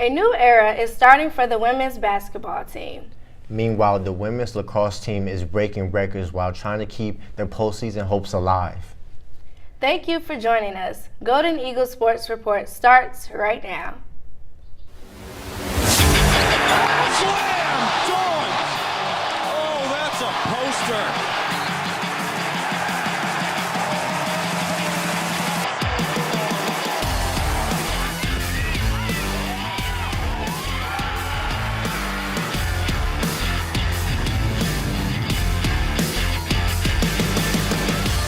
A new era is starting for the women's basketball team. Meanwhile, the women's lacrosse team is breaking records while trying to keep their postseason hopes alive. Thank you for joining us. Golden Eagle Sports Report starts right now. Slam! Done! Oh, that's a poster.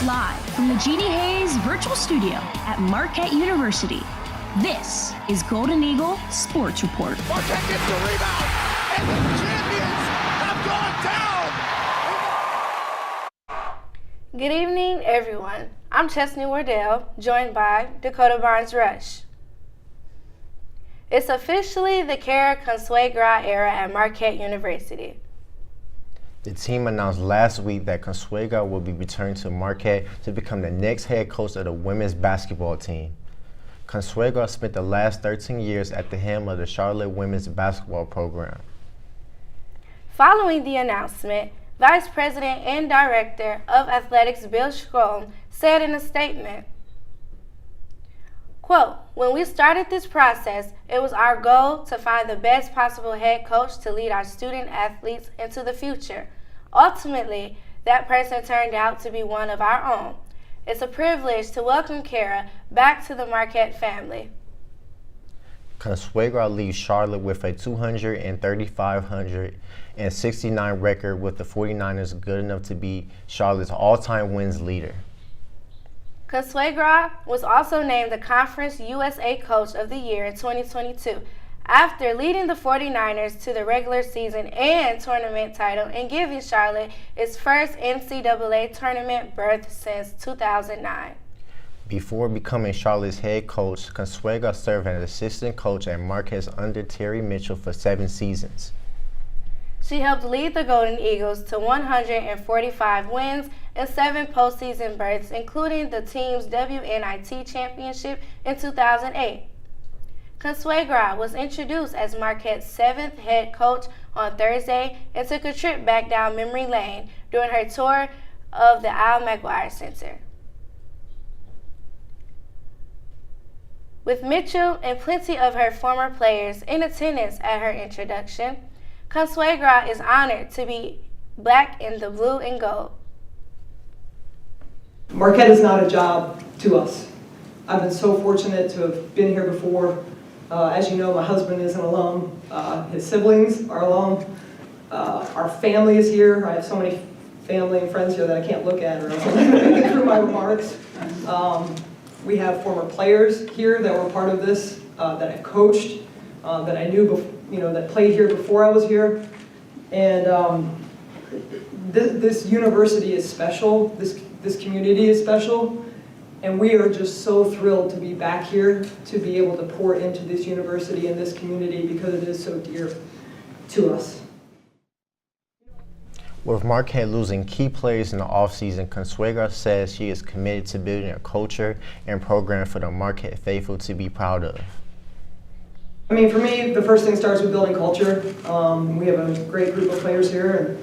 Live from the Jeannie Hayes Virtual Studio at Marquette University, this is Golden Eagle Sports Report. Marquette gets the rebound, and the champions have gone down. Good evening, everyone. I'm Chesney Wardell, joined by Dakota Barnes-Rush. It's officially the Kara Consuegra era at Marquette University. The team announced last week that Consuegra will be returning to Marquette to become the next head coach of the women's basketball team. Consuegra spent the last 13 years at the helm of the Charlotte women's basketball program. Following the announcement, Vice President and Director of Athletics Bill Schromm said in a statement, quote, "When we started this process, it was our goal to find the best possible head coach to lead our student athletes into the future. Ultimately, that person turned out to be one of our own. It's a privilege to welcome Kara back to the Marquette family." Consuegra leaves Charlotte with a 235-169 record, with the 49ers good enough to be Charlotte's all-time wins leader. Consuegra was also named the Conference USA Coach of the Year in 2022 after leading the 49ers to the regular season and tournament title and giving Charlotte its first NCAA tournament berth since 2009. Before becoming Charlotte's head coach, Consuegra served as assistant coach at Marquette under Terry Mitchell for 7 seasons. She helped lead the Golden Eagles to 145 wins and 7 postseason berths, including the team's WNIT championship in 2008. Consuegra was introduced as Marquette's 7th head coach on Thursday and took a trip back down memory lane during her tour of the Al McGuire Center. With Mitchell and plenty of her former players in attendance at her introduction, Consuegra is honored to be black in the blue and gold. Marquette is not a job to us. I've been so fortunate to have been here before. As you know, my husband is an alum. His siblings are alum. Our family is here. I have so many family and friends here that I can't look at or else I'm going to get through my remarks. We have former players here that were part of this, that I coached, that I knew, that played here before I was here. And this university is special. This community is special. And we are just so thrilled to be back here, to be able to pour into this university and this community because it is so dear to us. With Marquette losing key players in the offseason, Consuegra says she is committed to building a culture and program for the Marquette faithful to be proud of. I mean, for me, the first thing starts with building culture. We have a great group of players here, and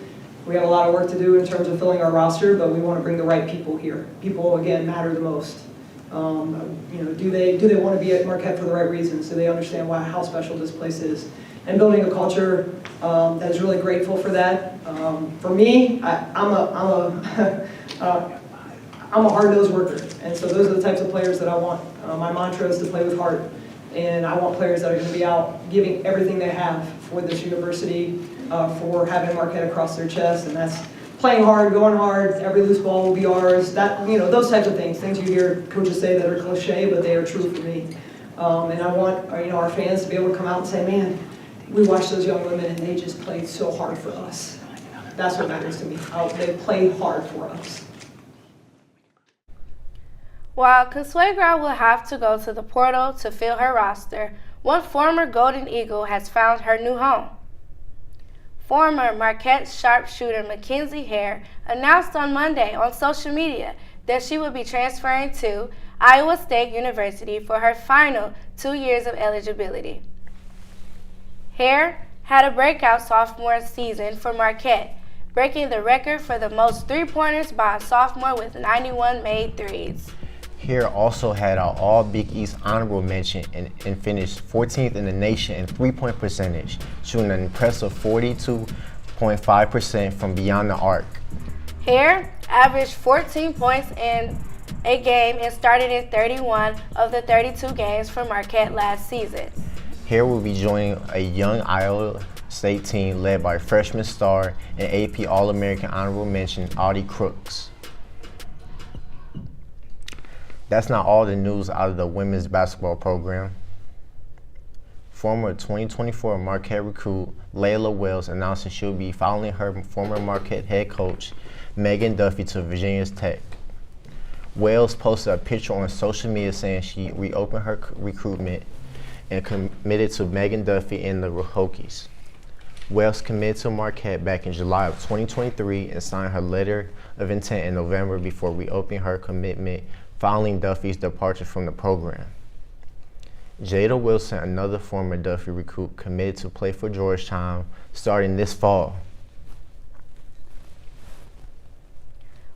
we have a lot of work to do in terms of filling our roster, but we want to bring the right people here. People, again, matter the most. Do they want to be at Marquette for the right reasons? Do they understand how special this place is? And building a culture that is really grateful for that. For me, I'm a hard-nosed worker, and so those are the types of players that I want. My mantra is to play with heart, and I want players that are going to be out giving everything they have for this university, for having Marquette across their chest, and that's playing hard, going hard. Every loose ball will be ours. Those types of things you hear coaches say that are cliche, but they are true for me. And I want our fans to be able to come out and say, "Man, we watched those young women and they just played so hard for us." That's what matters to me. They play hard for us. While Consuegra will have to go to the portal to fill her roster, one former Golden Eagle has found her new home. Former Marquette sharpshooter Mackenzie Hare announced on Monday on social media that she will be transferring to Iowa State University for her final 2 years of eligibility. Hare had a breakout sophomore season for Marquette, breaking the record for the most three-pointers by a sophomore with 91 made threes. Hare also had an All Big East honorable mention and finished 14th in the nation in three-point percentage, shooting an impressive 42.5% from beyond the arc. Hare averaged 14 points in a game and started in 31 of the 32 games for Marquette last season. Hare will be joining a young Iowa State team led by freshman star and AP All-American honorable mention Audie Crooks. That's not all the news out of the women's basketball program. Former 2024 Marquette recruit Layla Wells announced that she'll be following her former Marquette head coach Megan Duffy to Virginia Tech. Wells posted a picture on social media saying she reopened her recruitment and committed to Megan Duffy and the Hokies. Wells committed to Marquette back in July of 2023 and signed her letter of intent in November before reopening her commitment following Duffy's departure from the program. Jada Wilson, another former Duffy recruit, committed to play for Georgetown starting this fall.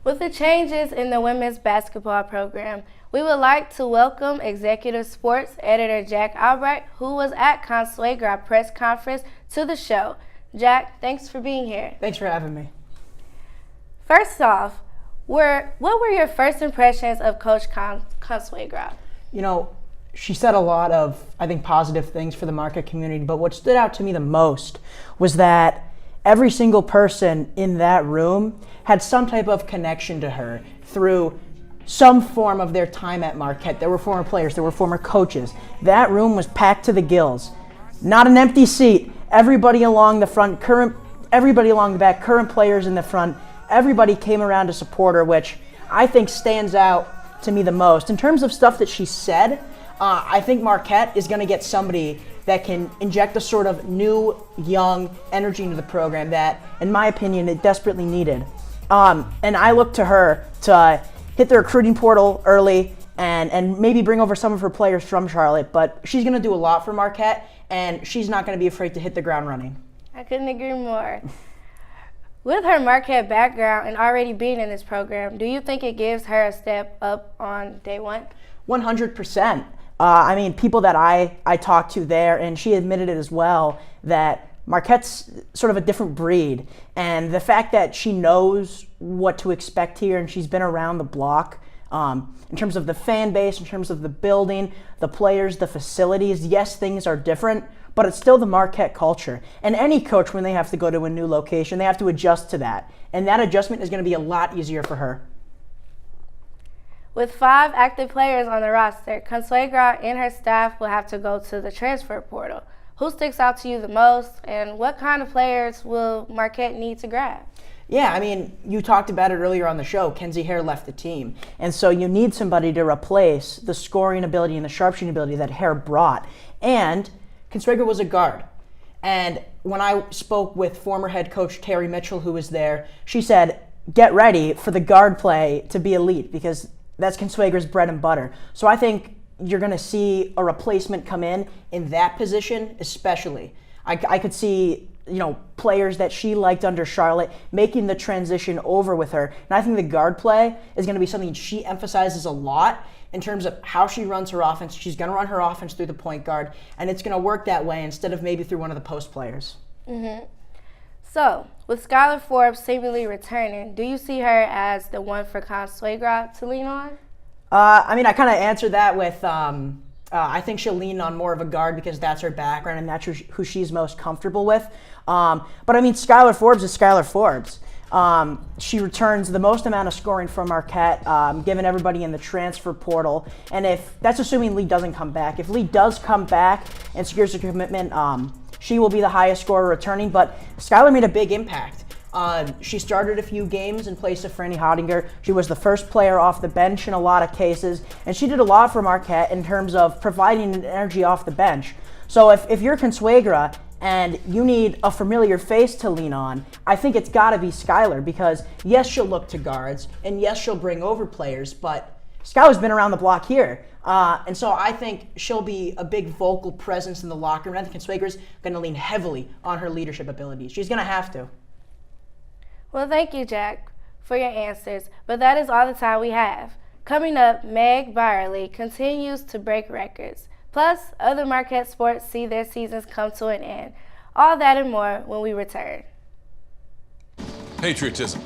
With the changes in the women's basketball program, we would like to welcome Executive Sports Editor Jack Albright, who was at Consuegra press conference, to the show. Jack, thanks for being here. Thanks for having me. First off, what were your first impressions of Coach Consuegra? You know, she said a lot of, I think, positive things for the Marquette community, but what stood out to me the most was that every single person in that room had some type of connection to her through some form of their time at Marquette. There were former players, there were former coaches. That room was packed to the gills. Not an empty seat. Everybody along the front, everybody along the back, current players in the front, everybody came around to support her, which I think stands out to me the most. In terms of stuff that she said, I think Marquette is going to get somebody that can inject a sort of new, young energy into the program that, in my opinion, it desperately needed. And I look to her to hit the recruiting portal early and maybe bring over some of her players from Charlotte. But she's going to do a lot for Marquette, and she's not going to be afraid to hit the ground running. I couldn't agree more. With her Marquette background and already being in this program, do you think it gives her a step up on day one? 100%. I mean, people that I talked to there, and she admitted it as well, that Marquette's sort of a different breed. And the fact that she knows what to expect here and she's been around the block in terms of the fan base, in terms of the building, the players, the facilities, yes, things are different, but it's still the Marquette culture. And any coach, when they have to go to a new location, they have to adjust to that. And that adjustment is going to be a lot easier for her. With 5 active players on the roster, Consuegra and her staff will have to go to the transfer portal. Who sticks out to you the most, and what kind of players will Marquette need to grab? Yeah, I mean, you talked about it earlier on the show. Kenzie Hare left the team. And so you need somebody to replace the scoring ability and the sharpshooting ability that Hare brought. And Consuegra was a guard. And when I spoke with former head coach Terry Mitchell, who was there, she said, get ready for the guard play to be elite because that's Consuegra's bread and butter. So I think you're going to see a replacement come in that position especially. I could see, players that she liked under Charlotte making the transition over with her. And I think the guard play is going to be something she emphasizes a lot in terms of how she runs her offense. She's going to run her offense through the point guard, and it's going to work that way instead of maybe through one of the post players. Mm-hmm. So, with Skylar Forbes seemingly returning, do you see her as the one for Consuegra to lean on? I mean, I kind of answered that with I think she'll lean on more of a guard because that's her background and that's who she's most comfortable with. But I mean, Skylar Forbes is Skylar Forbes. She returns the most amount of scoring from Marquette, given everybody in the transfer portal. And if that's assuming Lee doesn't come back. If Lee does come back and secures a commitment, she will be the highest scorer returning. But Skylar made a big impact. She started a few games in place of Franny Hottinger. She was the first player off the bench in a lot of cases. And she did a lot for Marquette in terms of providing an energy off the bench. So if you're Consuegra and you need a familiar face to lean on, I think it's got to be Skylar because, yes, she'll look to guards, and yes, she'll bring over players, but Scout's been around the block here. And so I think she'll be a big vocal presence in the locker room. I think Consuegra's going to lean heavily on her leadership abilities. She's going to have to. Well, thank you, Jack, for your answers, but that is all the time we have. Coming up, Meg Byerly continues to break records. Plus, other Marquette sports see their seasons come to an end. All that and more when we return. Patriotism.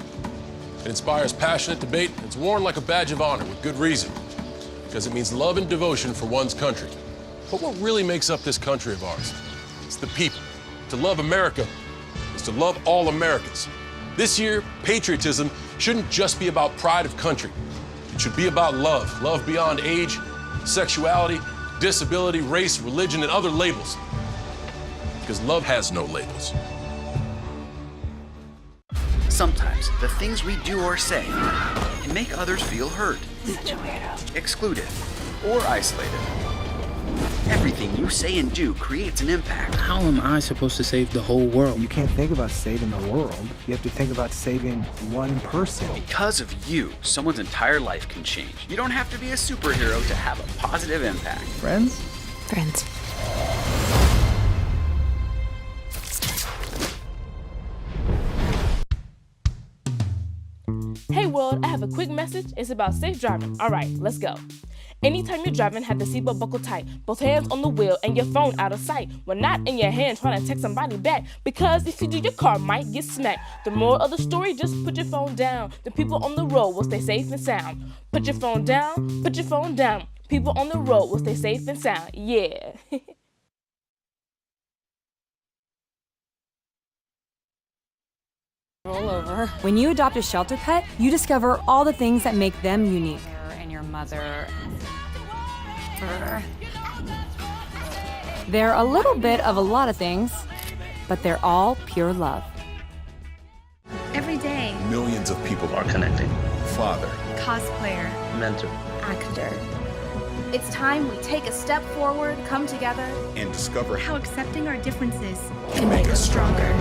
It inspires passionate debate. It's worn like a badge of honor with good reason, because it means love and devotion for one's country. But what really makes up this country of ours? It's the people. To love America is to love all Americans. This year, patriotism shouldn't just be about pride of country. It should be about love. Love beyond age, sexuality, disability, race, religion, and other labels. Because love has no labels. Sometimes the things we do or say can make others feel hurt, excluded, or isolated. Everything you say and do creates an impact. How am I supposed to save the whole world? You can't think about saving the world. You have to think about saving one person. Because of you, someone's entire life can change. You don't have to be a superhero to have a positive impact. Friends? Friends. Hey world, I have a quick message. It's about safe driving. All right, let's go. Anytime you're driving, have the seatbelt buckled tight. Both hands on the wheel and your phone out of sight. When not in your hand trying to text somebody back. Because if you do, your car might get smacked. The moral of the story, just put your phone down. The people on the road will stay safe and sound. Put your phone down, put your phone down. People on the road will stay safe and sound. Yeah. Roll over. When you adopt a shelter pet, you discover all the things that make them unique. And your mother. They're a little bit of a lot of things, but they're all pure love. Every day, millions of people are connecting. Father, cosplayer, mentor, actor. It's time we take a step forward, come together, and discover how accepting our differences can make us stronger.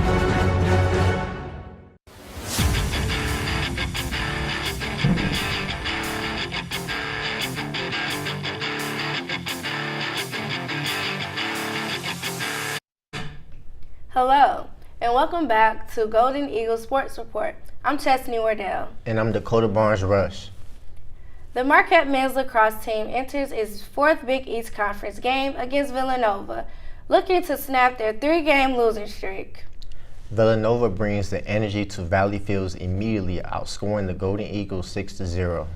Hello, and welcome back to Golden Eagle Sports Report. I'm Chesney Wardell. And I'm Dakota Barnes-Rush. The Marquette men's lacrosse team enters its fourth Big East Conference game against Villanova, looking to snap their 3-game losing streak. Villanova brings the energy to Valley Fields immediately, outscoring the Golden Eagles 6-0.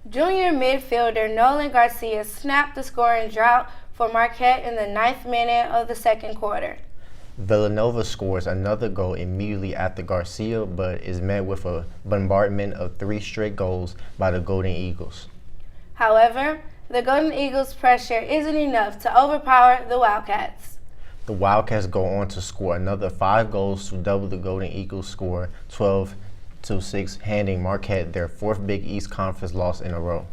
Junior midfielder Nolan Garcia snapped the scoring drought for Marquette in the 9th minute of the second quarter. Villanova scores another goal immediately after Garcia, but is met with a bombardment of 3 straight goals by the Golden Eagles. However, the Golden Eagles' pressure isn't enough to overpower the Wildcats. The Wildcats go on to score another 5 goals to double the Golden Eagles' score, 12-6, handing Marquette their 4th Big East Conference loss in a row.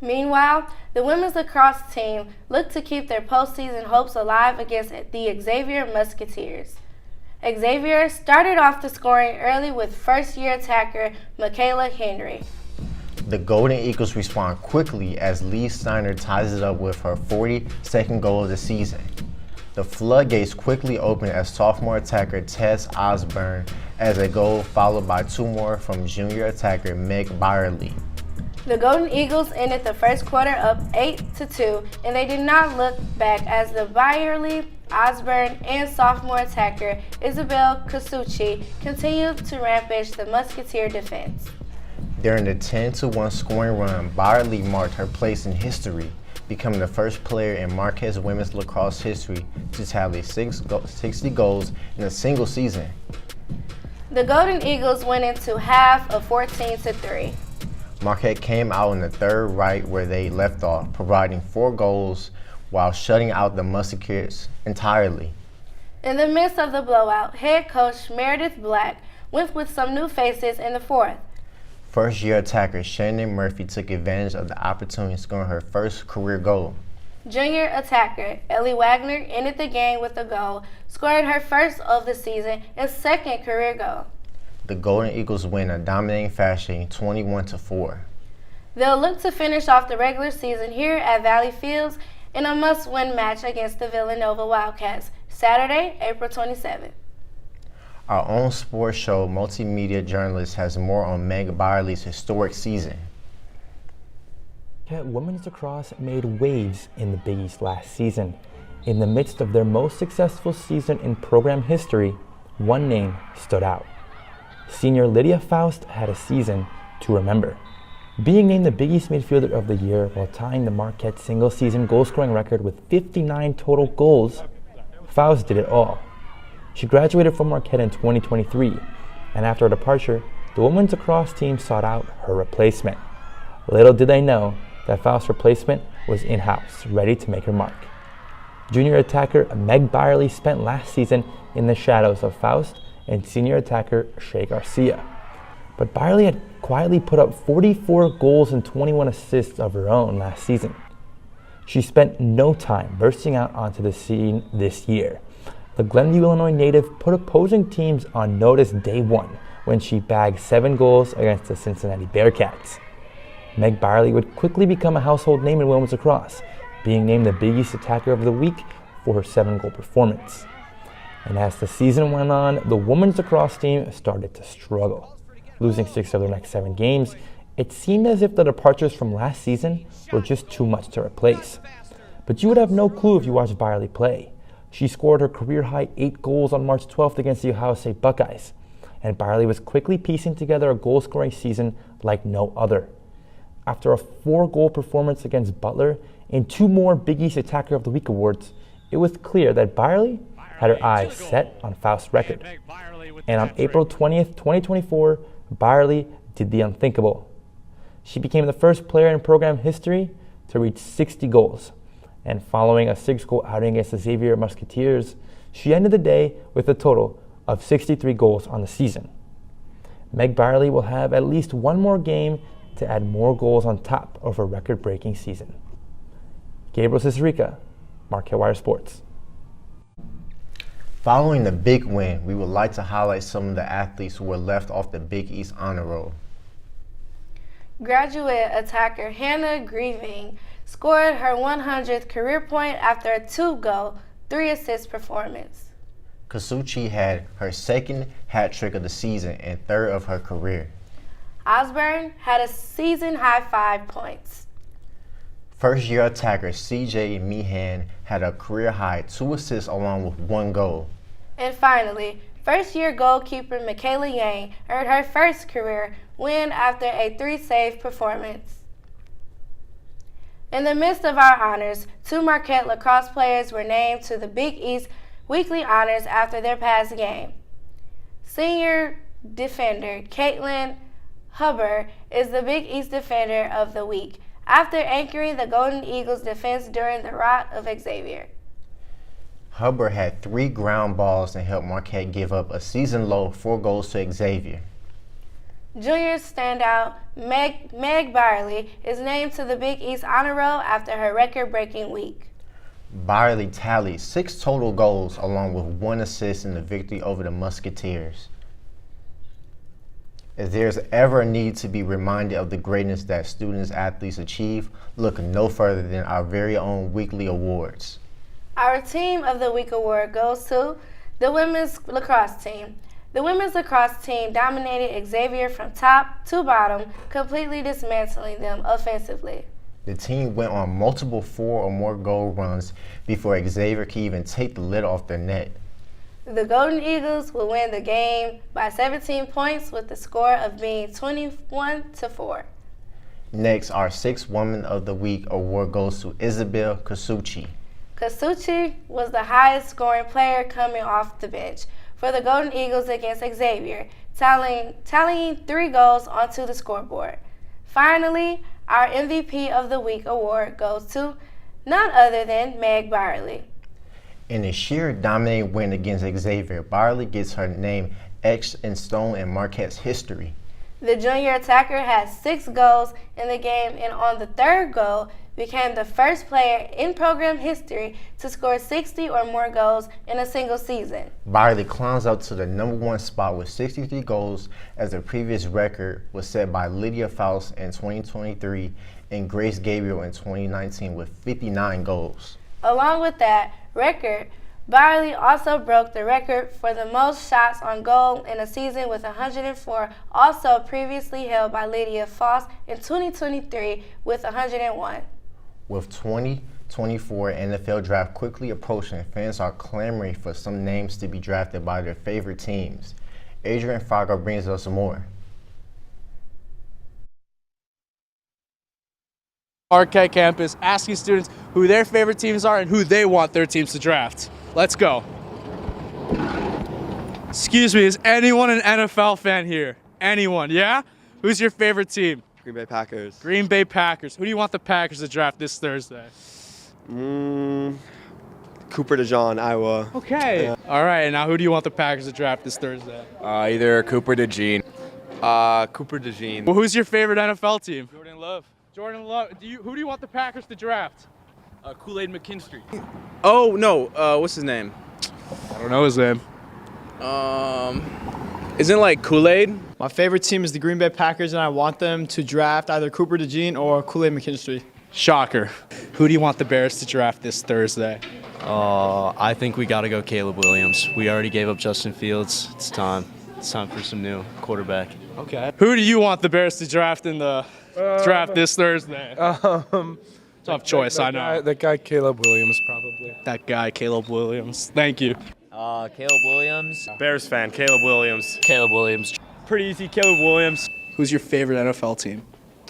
Meanwhile, the women's lacrosse team looked to keep their postseason hopes alive against the Xavier Musketeers. Xavier started off the scoring early with first-year attacker Michaela Henry. The Golden Eagles respond quickly as Lee Steiner ties it up with her 42nd goal of the season. The floodgates quickly open as sophomore attacker Tess Osborne as a goal, followed by 2 more from junior attacker Meg Byerly. The Golden Eagles ended the first quarter up 8-2, and they did not look back as the Byerly, Osborne, and sophomore attacker Isabel Casucci continued to rampage the Musketeer defense. During the 10-1 scoring run, Byerly marked her place in history, becoming the first player in Marquette's women's lacrosse history to tally 60 goals in a single season. The Golden Eagles went into half of 14-3. Marquette came out in the third right where they left off, providing 4 goals while shutting out the Musketeers entirely. In the midst of the blowout, head coach Meredith Black went with some new faces in the 4th. First-year attacker Shannon Murphy took advantage of the opportunity, scoring her first career goal. Junior attacker Ellie Wagner ended the game with a goal, scoring her first of the season and 2nd career goal. The Golden Eagles win in dominating fashion, 21-4. They'll look to finish off the regular season here at Valley Fields in a must-win match against the Villanova Wildcats, Saturday, April 27th. Our own sports show multimedia journalist has more on Meg Byerly's historic season. Women's lacrosse made waves in the Big East last season. In the midst of their most successful season in program history, one name stood out. Senior Lydia Faust had a season to remember. Being named the Big East Midfielder of the Year while tying the Marquette single-season goal-scoring record with 59 total goals, Faust did it all. She graduated from Marquette in 2023, and after her departure, the women's lacrosse team sought out her replacement. Little did they know that Faust's replacement was in-house, ready to make her mark. Junior attacker Meg Byerly spent last season in the shadows of Faust and senior attacker Shea Garcia. But Byerly had quietly put up 44 goals and 21 assists of her own last season. She spent no time bursting out onto the scene this year. The Glenview, Illinois native put opposing teams on notice day one when she bagged 7 goals against the Cincinnati Bearcats. Meg Byerly would quickly become a household name in women's lacrosse, being named the Big East Attacker of the Week for her 7-goal performance. And as the season went on, the women's lacrosse team started to struggle. Losing 6 of their next 7 games, it seemed as if the departures from last season were just too much to replace. But you would have no clue if you watched Byerly play. She scored her career-high 8 goals on March 12th against the Ohio State Buckeyes, and Byerly was quickly piecing together a goal-scoring season like no other. After a 4-goal performance against Butler and 2 more Big East Attacker of the Week awards, it was clear that Byerly had her eyes set on Faust's record. And on April 20th, 2024, Byerly did the unthinkable. She became the first player in program history to reach 60 goals. And following a 6-goal outing against the Xavier Musketeers, she ended the day with a total of 63 goals on the season. Meg Byerly will have at least one more game to add more goals on top of her record-breaking season. Gabriel Cicerica, Marquette Wire Sports. Following the big win, we would like to highlight some of the athletes who were left off the Big East honor roll. Graduate attacker Hannah Grieving scored her 100th career point after a 2-goal, 3-assist performance. Kasuchi had her second hat trick of the season and 3rd of her career. Osborne had a season-high 5 points. First-year attacker CJ Meehan had a career-high 2 assists along with 1 goal. And finally, first-year goalkeeper Michaela Yang earned her first career win after a 3-save performance. In the midst of our honors, 2 Marquette lacrosse players were named to the Big East weekly honors after their past game. Senior defender Caitlin Hubbard is the Big East Defender of the Week after anchoring the Golden Eagles defense during the rot of Xavier. Hubbard had 3 ground balls and helped Marquette give up a season-low 4 goals to Xavier. Junior standout Meg Byerly is named to the Big East Honor Roll after her record-breaking week. Byerly tallied 6 total goals along with 1 assist in the victory over the Musketeers. If there's ever a need to be reminded of the greatness that student-athletes achieve, look no further than our very own weekly awards. Our Team of the Week award goes to the women's lacrosse team. The women's lacrosse team dominated Xavier from top to bottom, completely dismantling them offensively. The team went on multiple 4 or more goal runs before Xavier could even take the lid off their net. The Golden Eagles will win the game by 17 points with the score of being 21-4. Next, our 6th Woman of the Week award goes to Isabel Kasuchi. Kasuchi was the highest scoring player coming off the bench for the Golden Eagles against Xavier, tallying 3 goals onto the scoreboard. Finally, our MVP of the Week award goes to none other than Meg Byerly. In a sheer dominating win against Xavier, Byerly gets her name etched in stone in Marquette's history. The junior attacker had 6 goals in the game, and on the 3rd goal became the first player in program history to score 60 or more goals in a single season. Byerly climbs up to the #1 spot with 63 goals, as the previous record was set by Lydia Faust in 2023 and Grace Gabriel in 2019 with 59 goals. Along with that record, Byerly also broke the record for the most shots on goal in a season with 104, also previously held by Lydia Faust in 2023 with 101. With 2024 NFL draft quickly approaching, fans are clamoring for some names to be drafted by their favorite teams. Adrian Faga brings us more. Marquette campus, asking students who their favorite teams are and who they want their teams to draft. Let's go. Excuse me, is anyone an NFL fan here? Anyone, yeah? Who's your favorite team? Green Bay Packers. Green Bay Packers. Who do you want the Packers to draft this Thursday? Cooper DeJean, Iowa. Okay. All right, now who do you want the Packers to draft this Thursday? Either Cooper DeJean. Cooper DeJean. Well, who's your favorite NFL team? Jordan Love. Jordan Love. Who do you want the Packers to draft? Kool-Aid McKinstry. Oh, no. What's his name? I don't know his name. Isn't it like Kool-Aid? My favorite team is the Green Bay Packers, and I want them to draft either Cooper DeJean or Kool-Aid McKinstry. Shocker. Who do you want the Bears to draft this Thursday? I think we got to go Caleb Williams. We already gave up Justin Fields. It's time. It's time for some new quarterback. Okay. Who do you want the Bears to draft in the draft this Thursday? Tough choice, I know. That guy Caleb Williams, probably. That guy Caleb Williams. Thank you. Caleb Williams. Bears fan, Caleb Williams. Caleb Williams. Pretty easy, Caleb Williams. Who's your favorite NFL team?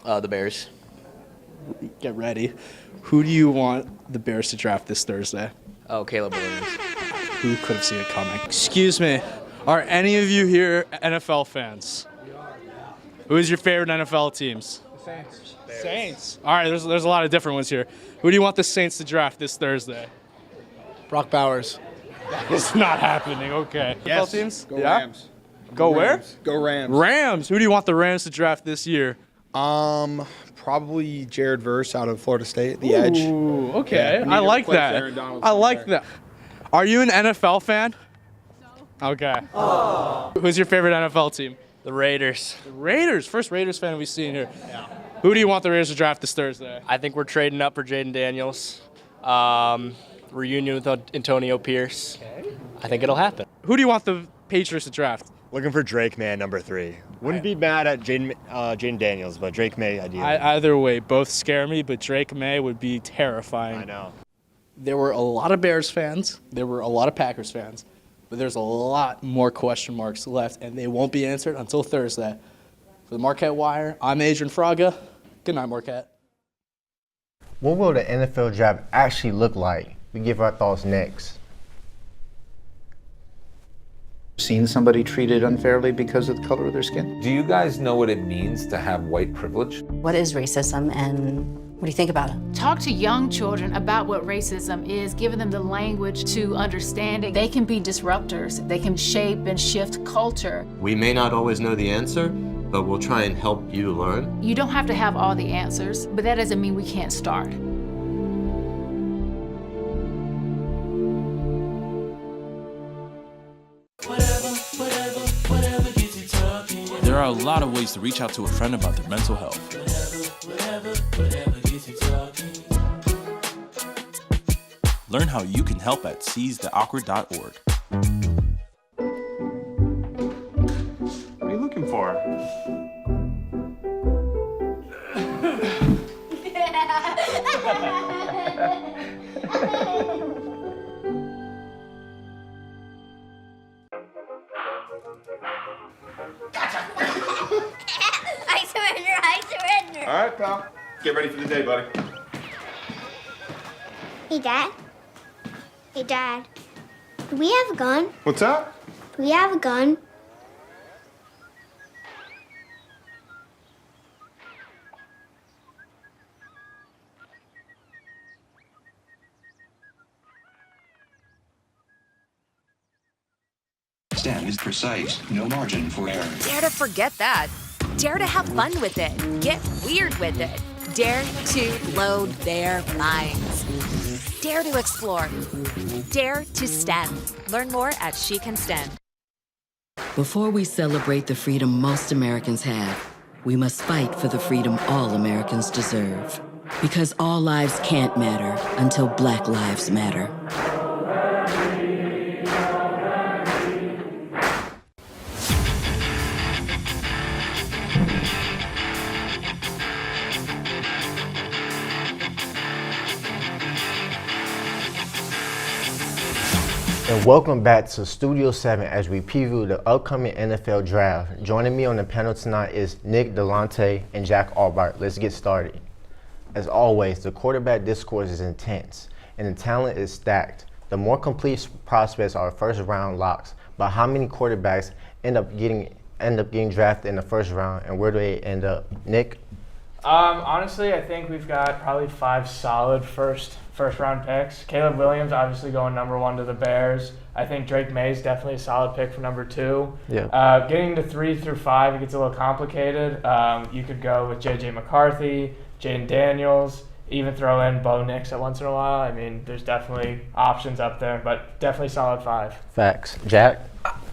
The Bears. Get ready. Who do you want the Bears to draft this Thursday? Oh, Caleb Williams. Who could have seen it coming? Excuse me. Are any of you here NFL fans? Who is your favorite NFL teams? Saints. Saints. All right, there's a lot of different ones here. Who do you want the Saints to draft this Thursday? Brock Bowers. It's not happening. Okay. Yes. NFL teams? Go Rams. Go where? Go Rams. Rams. Who do you want the Rams to draft this year? Probably Jared Verse out of Florida State, the edge. Ooh, okay. I like that. I like that. Are you an NFL fan? No. Okay. Oh. Who's your favorite NFL team? The Raiders. The Raiders. First Raiders fan we've seen here. Yeah. Who do you want the Raiders to draft this Thursday? I think we're trading up for Jaden Daniels. Reunion with Antonio Pierce. Okay. I think it'll happen. Who do you want the Patriots to draft? Looking for Drake May, #3. Wouldn't be mad at Jaden Daniels, but Drake May, ideally. Either way, both scare me, but Drake May would be terrifying. I know. There were a lot of Bears fans. There were a lot of Packers fans. But there's a lot more question marks left, and they won't be answered until Thursday. For the Marquette Wire, I'm Adrian Fraga. Good night, Marquette. What will the NFL draft actually look like? We give our thoughts next. Seen somebody treated unfairly because of the color of their skin? Do you guys know what it means to have white privilege? What is racism, and what do you think about it? Talk to young children about what racism is, giving them the language to understand it. They can be disruptors. They can shape and shift culture. We may not always know the answer, but we'll try and help you learn. You don't have to have all the answers, but that doesn't mean we can't start. There are a lot of ways to reach out to a friend about their mental health. Learn how you can help at seizetheawkward.org. What are you looking for? I surrender. All right, pal. Get ready for the day, buddy. Hey, Dad. Hey, Dad. Do we have a gun? What's that? Do we have a gun? STEM is precise, no margin for error. Dare to forget that. Dare to have fun with it. Get weird with it. Dare to load their minds. Dare to explore. Dare to stand. Learn more at She Can Stand. Before we celebrate the freedom most Americans have, we must fight for the freedom all Americans deserve. Because all lives can't matter until Black lives matter. And welcome back to Studio 7 as we preview the upcoming NFL Draft. Joining me on the panel tonight is Nick Delonte and Jack Albert. Let's get started. As always, the quarterback discourse is intense and the talent is stacked. The more complete prospects are first round locks, but how many quarterbacks end up getting drafted in the first round, and where do they end up? Nick? Honestly, I think we've got probably 5 solid first round picks. Caleb Williams obviously going number 1 to the Bears. I think Drake May is definitely a solid pick for number 2. Yeah. Getting to 3 through 5, it gets a little complicated. You could go with J.J. McCarthy, Jaden Daniels, even throw in Bo Nix once in a while. I mean, there's definitely options up there, but definitely solid 5. Facts. Jack?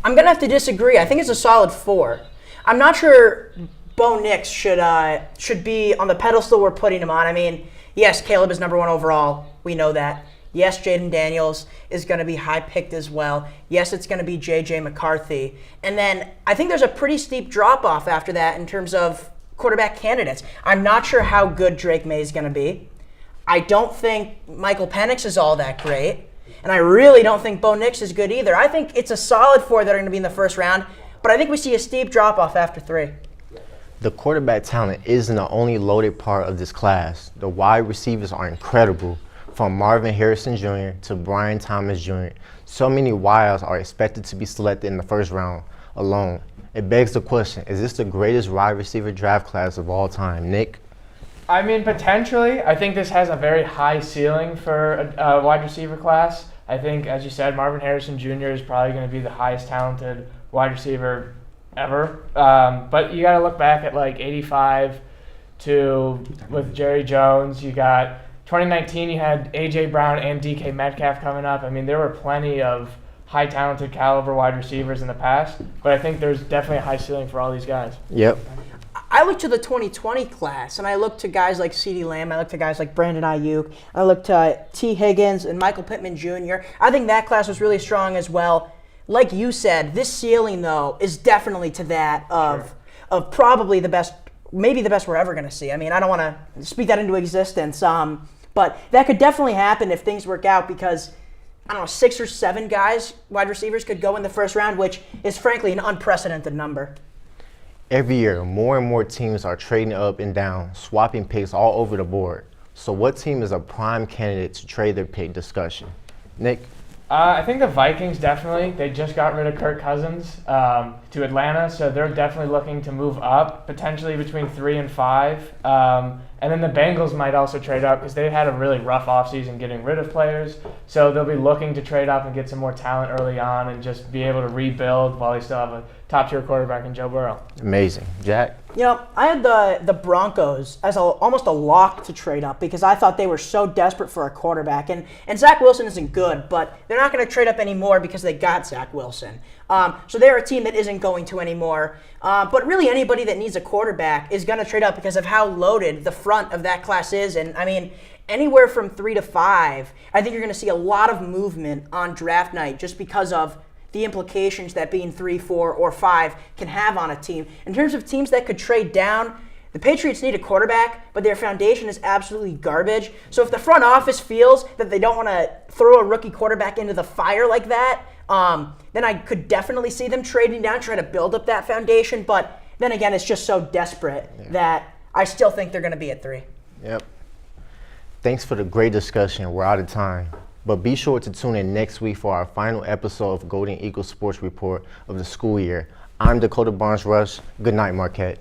I'm going to have to disagree. I think it's a solid 4. I'm not sure Bo Nix should be on the pedestal we're putting him on. I mean, yes, Caleb is number 1 overall. We know that. Yes, Jaden Daniels is going to be high picked as well. Yes, it's going to be J.J. McCarthy. And then I think there's a pretty steep drop-off after that in terms of quarterback candidates. I'm not sure how good Drake May is going to be. I don't think Michael Penix is all that great. And I really don't think Bo Nix is good either. I think it's a solid 4 that are going to be in the first round. But I think we see a steep drop-off after 3. The quarterback talent isn't the only loaded part of this class. The wide receivers are incredible, from Marvin Harrison Jr. to Brian Thomas Jr. So many wides are expected to be selected in the first round alone. It begs the question, is this the greatest wide receiver draft class of all time? Nick? I mean, potentially. I think this has a very high ceiling for a wide receiver class. I think, as you said, Marvin Harrison Jr. is probably going to be the highest talented wide receiver ever. But you got to look back at like 85 with Jerry Jones. You got 2019, you had A.J. Brown and DK Metcalf coming up. I mean, there were plenty of high talented caliber wide receivers in the past, but I think there's definitely a high ceiling for all these guys. Yep. I look to the 2020 class, and I look to guys like CeeDee Lamb. I look to guys like Brandon Ayuk. I look to T. Higgins and Michael Pittman Jr. I think that class was really strong as well. Like you said, this ceiling, though, is definitely to that of probably the best, maybe the best we're ever going to see. I mean, I don't want to speak that into existence, but that could definitely happen if things work out because, I don't know, 6 or 7 guys, wide receivers, could go in the first round, which is frankly an unprecedented number. Every year, more and more teams are trading up and down, swapping picks all over the board. So what team is a prime candidate to trade their pick discussion? Nick? I think the Vikings definitely. They just got rid of Kirk Cousins to Atlanta, so they're definitely looking to move up, potentially between 3 and 5. And then the Bengals might also trade up because they've had a really rough offseason getting rid of players. So they'll be looking to trade up and get some more talent early on and just be able to rebuild while they still have a top-tier quarterback in Joe Burrow. Amazing. Jack? You know, I had the Broncos as almost a lock to trade up because I thought they were so desperate for a quarterback. And Zach Wilson isn't good, but they're not going to trade up anymore because they got Zach Wilson. So they're a team that isn't going to anymore. But really anybody that needs a quarterback is going to trade up because of how loaded the front of that class is. And, I mean, anywhere from 3 to 5, I think you're going to see a lot of movement on draft night just because of the implications that being 3, 4, or 5 can have on a team. In terms of teams that could trade down, the Patriots need a quarterback, but their foundation is absolutely garbage. So if the front office feels that they don't want to throw a rookie quarterback into the fire like that, then I could definitely see them trading down, try to build up that foundation. But then again, it's just so desperate that I still think they're going to be at 3. Yep. Thanks for the great discussion. We're out of time. But be sure to tune in next week for our final episode of Golden Eagle Sports Report of the school year. I'm Dakota Barnes-Rush. Good night, Marquette.